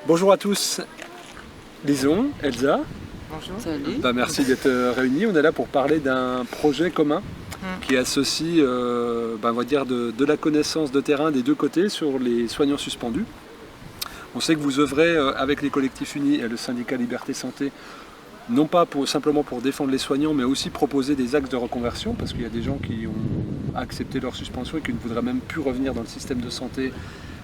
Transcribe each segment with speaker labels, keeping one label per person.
Speaker 1: Bonjour à tous, Lison, Elsa.
Speaker 2: Bonjour.
Speaker 3: Salut.
Speaker 1: Merci d'être réunis. On est là pour parler d'un projet commun qui associe on va dire de la connaissance de terrain des deux côtés sur les soignants suspendus. On sait que vous œuvrez avec les collectifs unis et le syndicat Liberté Santé, non pas simplement pour défendre les soignants, mais aussi proposer des axes de reconversion, parce qu'il y a des gens qui ont accepté leur suspension et qui ne voudraient même plus revenir dans le système de santé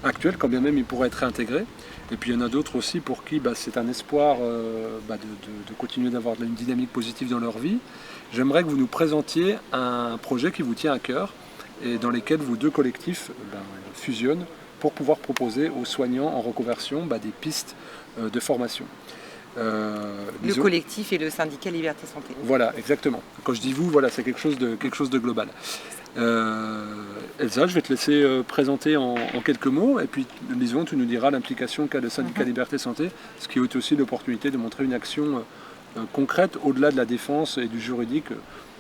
Speaker 1: actuel, quand bien même ils pourraient être réintégrés. Et puis il y en a d'autres aussi pour qui c'est un espoir de continuer d'avoir une dynamique positive dans leur vie. J'aimerais que vous nous présentiez un projet qui vous tient à cœur et dans lequel vos deux collectifs fusionnent pour pouvoir proposer aux soignants en reconversion des pistes de formation.
Speaker 2: Le collectif et le syndicat Liberté Santé.
Speaker 1: Voilà, exactement. Quand je dis vous, voilà, c'est quelque chose de global. Elsa, je vais te laisser présenter en quelques mots, et puis Lison, tu nous diras l'implication qu'a le syndicat Liberté Santé, ce qui est aussi l'opportunité de montrer une action concrète au-delà de la défense et du juridique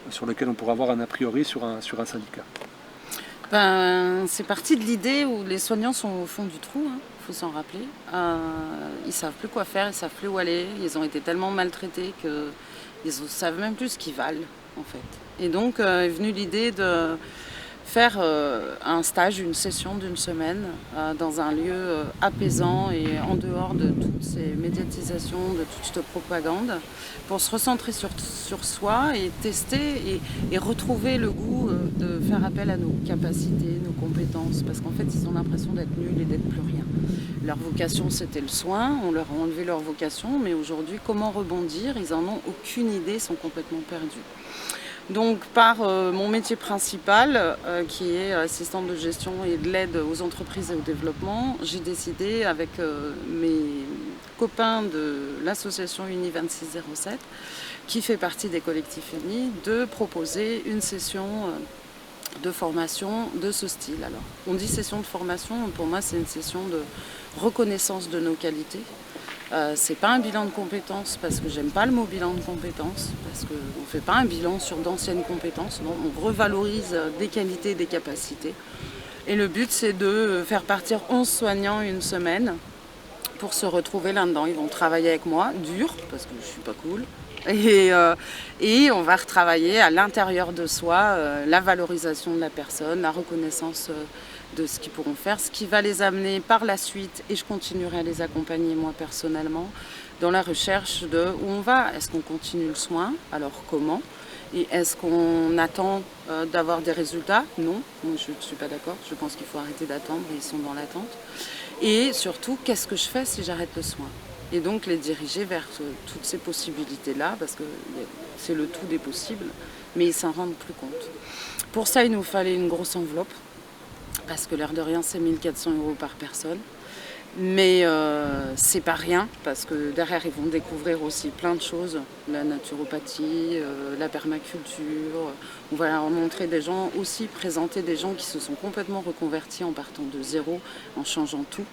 Speaker 1: sur lequel on pourra avoir un a priori sur un syndicat.
Speaker 3: C'est parti de l'idée où les soignants sont au fond du trou, faut s'en rappeler. Ils savent plus quoi faire, ils savent plus où aller. Ils ont été tellement maltraités qu'ils ne savent même plus ce qu'ils valent, en fait. Et donc est venue l'idée de faire un stage, une session d'une semaine dans un lieu apaisant et en dehors de toutes ces médiatisations, de toute cette propagande, pour se recentrer sur soi et tester et retrouver le goût de faire appel à nos capacités, nos compétences, parce qu'en fait ils ont l'impression d'être nuls et d'être plus rien. Leur vocation c'était le soin, on leur a enlevé leur vocation, mais aujourd'hui comment rebondir, ils en ont aucune idée, ils sont complètement perdus. Donc par mon métier principal, qui est assistante de gestion et de l'aide aux entreprises et au développement, j'ai décidé avec mes copains de l'association Uni 2607, qui fait partie des collectifs unis, de proposer une session de formation de ce style. Alors, on dit session de formation, pour moi c'est une session de reconnaissance de nos qualités. C'est pas un bilan de compétences parce que j'aime pas le mot bilan de compétences, parce qu'on ne fait pas un bilan sur d'anciennes compétences, non, on revalorise des qualités, des capacités. Et le but c'est de faire partir 11 soignants une semaine pour se retrouver là-dedans. Ils vont travailler avec moi, dur, parce que je suis pas cool. Et on va retravailler à l'intérieur de soi la valorisation de la personne, la reconnaissance de ce qu'ils pourront faire, ce qui va les amener par la suite, et je continuerai à les accompagner moi personnellement, dans la recherche de où on va. Est-ce qu'on continue le soin? Alors comment? Et est-ce qu'on attend d'avoir des résultats? Non, moi je ne suis pas d'accord, je pense qu'il faut arrêter d'attendre, ils sont dans l'attente. Et surtout, qu'est-ce que je fais si j'arrête le soin? Et donc les diriger vers toutes ces possibilités-là, parce que c'est le tout des possibles, mais ils ne s'en rendent plus compte. Pour ça, il nous fallait une grosse enveloppe, parce que l'air de rien, c'est 1 400 € par personne. Mais c'est pas rien, parce que derrière, ils vont découvrir aussi plein de choses, la naturopathie, la permaculture. On va leur montrer des gens, aussi présenter des gens qui se sont complètement reconvertis en partant de zéro, en changeant tout.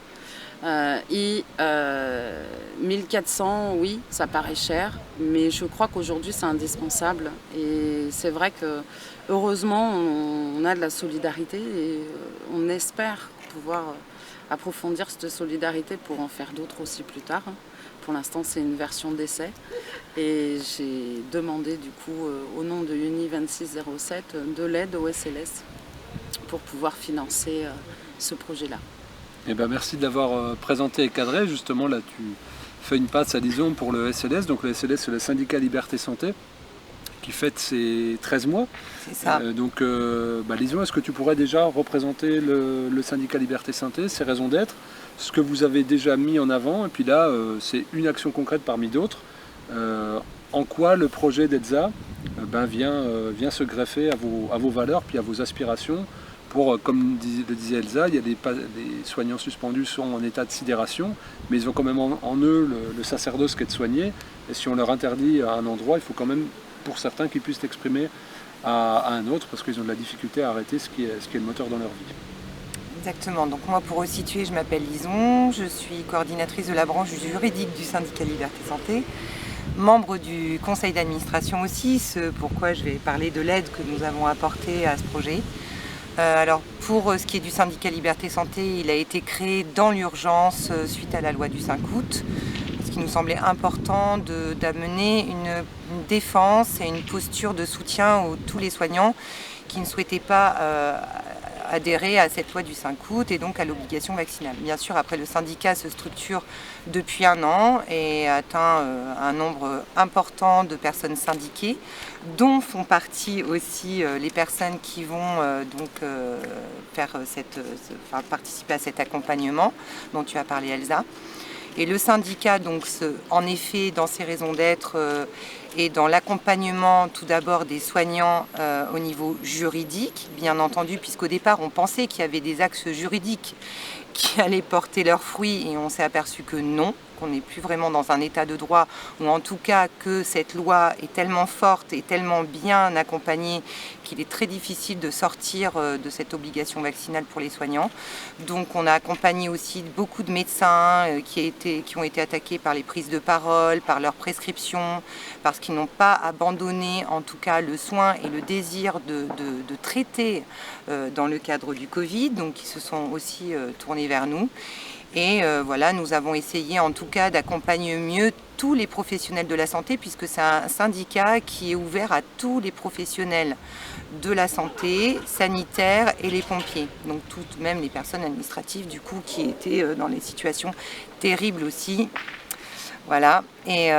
Speaker 3: 1400, oui, ça paraît cher, mais je crois qu'aujourd'hui c'est indispensable. Et c'est vrai que heureusement on a de la solidarité et on espère pouvoir approfondir cette solidarité pour en faire d'autres aussi plus tard. Pour l'instant c'est une version d'essai et j'ai demandé du coup au nom de Uni 2607 de l'aide au SLS pour pouvoir financer ce projet-là.
Speaker 1: Eh ben, merci de l'avoir présenté et cadré. Justement, là, tu fais une passe à Lison pour le SLS. Donc, le SLS, c'est le syndicat Liberté Santé, qui fête ses 13 mois.
Speaker 2: C'est ça.
Speaker 1: Lison, est-ce que tu pourrais déjà représenter le syndicat Liberté Santé, ses raisons d'être, ce que vous avez déjà mis en avant? Et puis là, c'est une action concrète parmi d'autres. En quoi le projet d'Elsa vient se greffer à vos valeurs, puis à vos aspirations? Pour, comme le disait Elsa, il y a les soignants suspendus sont en état de sidération, mais ils ont quand même en eux le sacerdoce qui est de soigner. Et si on leur interdit à un endroit, il faut quand même, pour certains, qu'ils puissent l'exprimer à un autre, parce qu'ils ont de la difficulté à arrêter ce qui est le moteur dans leur vie.
Speaker 2: Exactement. Donc moi, pour resituer, je m'appelle Lison, je suis coordinatrice de la branche juridique du syndicat Liberté Santé, membre du conseil d'administration aussi, ce pourquoi je vais parler de l'aide que nous avons apportée à ce projet. Alors pour ce qui est du syndicat Liberté Santé, il a été créé dans l'urgence suite à la loi du 5 août. Ce qui nous semblait important d'amener une défense et une posture de soutien à tous les soignants qui ne souhaitaient pas adhérer à cette loi du 5 août et donc à l'obligation vaccinale. Bien sûr, après, le syndicat se structure depuis 1 an et atteint un nombre important de personnes syndiquées, dont font partie aussi les personnes qui vont participer à cet accompagnement dont tu as parlé, Elsa. Et le syndicat, donc, en effet, dans ses raisons d'être et dans l'accompagnement tout d'abord des soignants au niveau juridique, bien entendu, puisqu'au départ, on pensait qu'il y avait des axes juridiques qui allaient porter leurs fruits et on s'est aperçu que non, qu'on n'est plus vraiment dans un état de droit, ou en tout cas que cette loi est tellement forte et tellement bien accompagnée qu'il est très difficile de sortir de cette obligation vaccinale pour les soignants. Donc on a accompagné aussi beaucoup de médecins qui ont été attaqués par les prises de parole, par leurs prescriptions, parce qu'ils n'ont pas abandonné en tout cas le soin et le désir de traiter dans le cadre du Covid, donc ils se sont aussi tournés vers nous. Et voilà, nous avons essayé en tout cas d'accompagner mieux tous les professionnels de la santé, puisque c'est un syndicat qui est ouvert à tous les professionnels de la santé, sanitaires et les pompiers. Donc toutes, même les personnes administratives du coup, qui étaient dans des situations terribles aussi. Voilà, et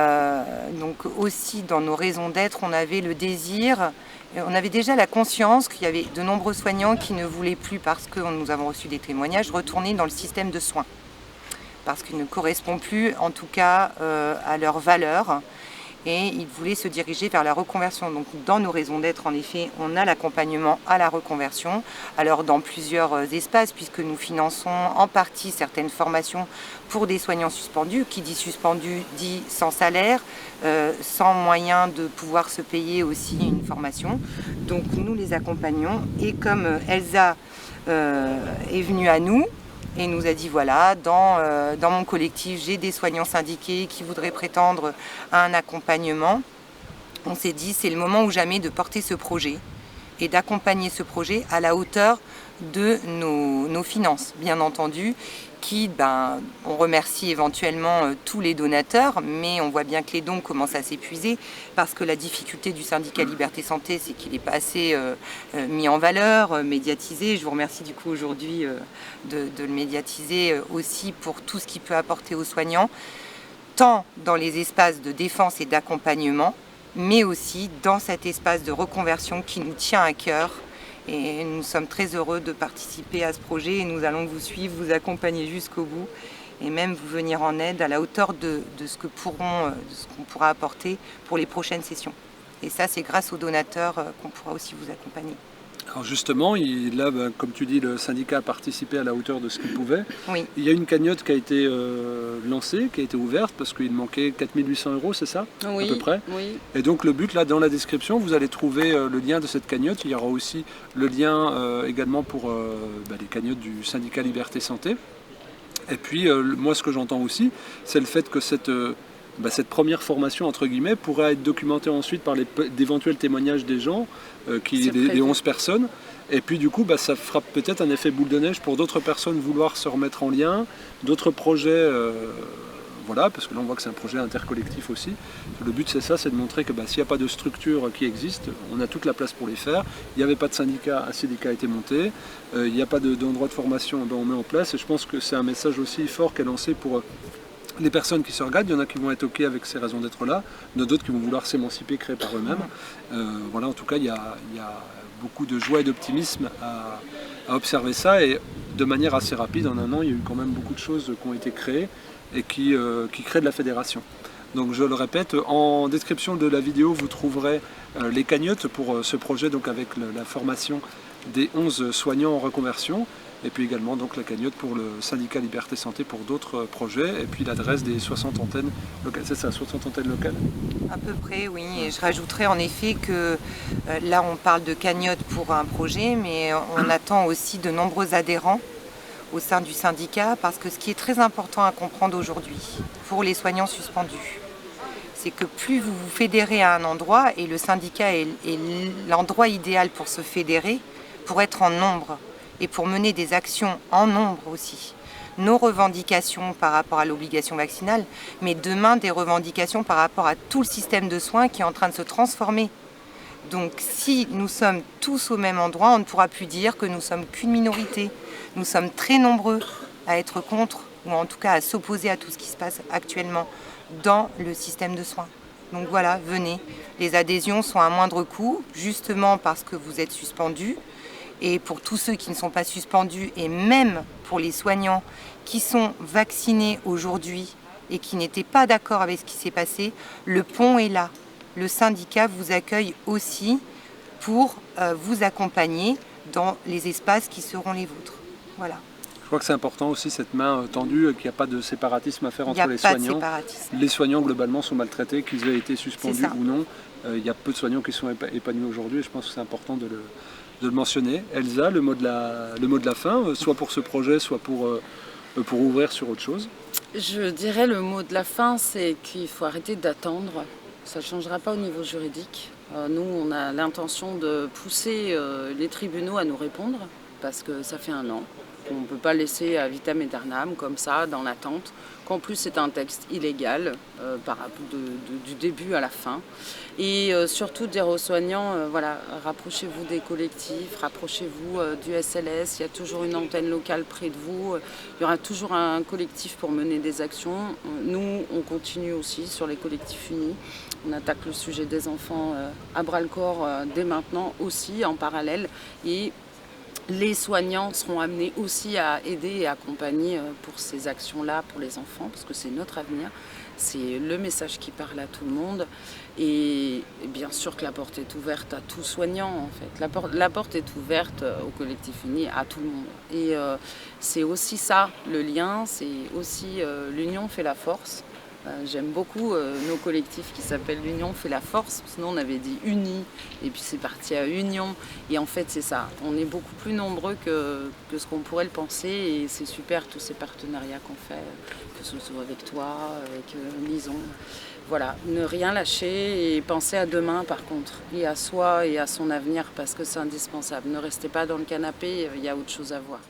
Speaker 2: donc aussi dans nos raisons d'être, on avait le désir, on avait déjà la conscience qu'il y avait de nombreux soignants qui ne voulaient plus, parce que nous avons reçu des témoignages, retourner dans le système de soins. Parce qu'il ne correspond plus, en tout cas, à leurs valeurs. Et ils voulaient se diriger vers la reconversion. Donc dans nos raisons d'être, en effet, on a l'accompagnement à la reconversion. Alors dans plusieurs espaces, puisque nous finançons en partie certaines formations pour des soignants suspendus. Qui dit suspendu dit sans salaire, sans moyen de pouvoir se payer aussi une formation. Donc nous les accompagnons. Et comme Elsa est venue à nous, et nous a dit voilà, dans mon collectif, j'ai des soignants syndiqués qui voudraient prétendre à un accompagnement. On s'est dit c'est le moment ou jamais de porter ce projet et d'accompagner ce projet à la hauteur de nos finances, bien entendu, on remercie éventuellement tous les donateurs, mais on voit bien que les dons commencent à s'épuiser parce que la difficulté du syndicat Liberté Santé, c'est qu'il n'est pas assez mis en valeur, médiatisé. Je vous remercie du coup aujourd'hui de le médiatiser aussi pour tout ce qu'il peut apporter aux soignants, tant dans les espaces de défense et d'accompagnement, mais aussi dans cet espace de reconversion qui nous tient à cœur. Et nous sommes très heureux de participer à ce projet et nous allons vous suivre, vous accompagner jusqu'au bout et même vous venir en aide à la hauteur de ce qu'on pourra apporter pour les prochaines sessions. Et ça, c'est grâce aux donateurs qu'on pourra aussi vous accompagner.
Speaker 1: Alors justement, là, comme tu dis, le syndicat a participé à la hauteur de ce qu'il pouvait.
Speaker 2: Oui.
Speaker 1: Il y a une cagnotte qui a été lancée, qui a été ouverte, parce qu'il manquait 4 800 €, c'est ça?
Speaker 3: Oui,
Speaker 1: à peu près.
Speaker 3: Oui.
Speaker 1: Et donc le but, là, dans la description, vous allez trouver le lien de cette cagnotte. Il y aura aussi le lien également pour les cagnottes du syndicat Liberté Santé. Et puis, moi, ce que j'entends aussi, c'est le fait que cette première formation, entre guillemets, pourra être documentée ensuite par d'éventuels témoignages des gens, des 11 personnes. Et puis du coup, ça fera peut-être un effet boule de neige pour d'autres personnes vouloir se remettre en lien, d'autres projets, voilà, parce que là on voit que c'est un projet intercollectif aussi. Le but c'est ça, c'est de montrer que s'il n'y a pas de structure qui existe, on a toute la place pour les faire. Il n'y avait pas de syndicat, un syndicat a été monté, il n'y a pas d'endroit de formation, on met en place. Et je pense que c'est un message aussi fort qu'est lancé pour les personnes qui se regardent. Il y en a qui vont être OK avec ces raisons d'être là, d'autres qui vont vouloir s'émanciper, créer par eux-mêmes. Voilà, en tout cas, il y a beaucoup de joie et d'optimisme à observer ça, et de manière assez rapide, en 1 an, il y a eu quand même beaucoup de choses qui ont été créées et qui créent de la fédération. Donc je le répète, en description de la vidéo, vous trouverez les cagnottes pour ce projet, donc avec la formation des 11 soignants en reconversion. Et puis également donc la cagnotte pour le syndicat Liberté Santé pour d'autres projets, et puis l'adresse des 60 antennes locales. C'est ça, 60 antennes locales?
Speaker 2: À peu près, oui. Et je rajouterais en effet que là on parle de cagnotte pour un projet, mais on attend aussi de nombreux adhérents au sein du syndicat, parce que ce qui est très important à comprendre aujourd'hui pour les soignants suspendus, c'est que plus vous vous fédérez à un endroit, et le syndicat est l'endroit idéal pour se fédérer, pour être en nombre et pour mener des actions en nombre aussi. Nos revendications par rapport à l'obligation vaccinale, mais demain des revendications par rapport à tout le système de soins qui est en train de se transformer. Donc si nous sommes tous au même endroit, on ne pourra plus dire que nous sommes qu'une minorité. Nous sommes très nombreux à être contre, ou en tout cas à s'opposer à tout ce qui se passe actuellement dans le système de soins. Donc voilà, venez. Les adhésions sont à moindre coût, justement parce que vous êtes suspendus. Et pour tous ceux qui ne sont pas suspendus, et même pour les soignants qui sont vaccinés aujourd'hui et qui n'étaient pas d'accord avec ce qui s'est passé, le pont est là. Le syndicat vous accueille aussi pour vous accompagner dans les espaces qui seront les vôtres. Voilà.
Speaker 1: Je crois que c'est important aussi cette main tendue, qu'il n'y a pas de séparatisme à faire entre les soignants.
Speaker 2: Il n'y a pas de séparatisme.
Speaker 1: Les soignants globalement sont maltraités, qu'ils aient été suspendus ou non. Il y a peu de soignants qui sont épanouis aujourd'hui et je pense que c'est important de le mentionner. Elsa, le mot de la fin, soit pour ce projet, soit pour ouvrir sur autre chose.
Speaker 3: Je dirais le mot de la fin, c'est qu'il faut arrêter d'attendre. Ça ne changera pas au niveau juridique. Nous, on a l'intention de pousser les tribunaux à nous répondre parce que ça fait 1 an. On ne peut pas laisser à vitam aeternam comme ça, dans l'attente, qu'en plus c'est un texte illégal du début à la fin. Et surtout dire aux soignants, voilà, rapprochez-vous des collectifs, rapprochez-vous du SLS, il y a toujours une antenne locale près de vous, il y aura toujours un collectif pour mener des actions. Nous, on continue aussi sur les collectifs unis. On attaque le sujet des enfants à bras-le-corps dès maintenant aussi, en parallèle. Et les soignants seront amenés aussi à aider et accompagner pour ces actions-là, pour les enfants, parce que c'est notre avenir. C'est le message qui parle à tout le monde. Et bien sûr que la porte est ouverte à tout soignant, en fait. La porte est ouverte au collectif uni, à tout le monde. Et c'est aussi ça, le lien, c'est aussi l'union fait la force. J'aime beaucoup nos collectifs qui s'appellent l'Union fait la force, sinon on avait dit unis et puis c'est parti à union et en fait c'est ça, on est beaucoup plus nombreux que ce qu'on pourrait le penser et c'est super tous ces partenariats qu'on fait, que ce soit avec toi, avec Lison. Voilà, ne rien lâcher et penser à demain par contre, et à soi et à son avenir parce que c'est indispensable. Ne restez pas dans le canapé, il y a autre chose à voir.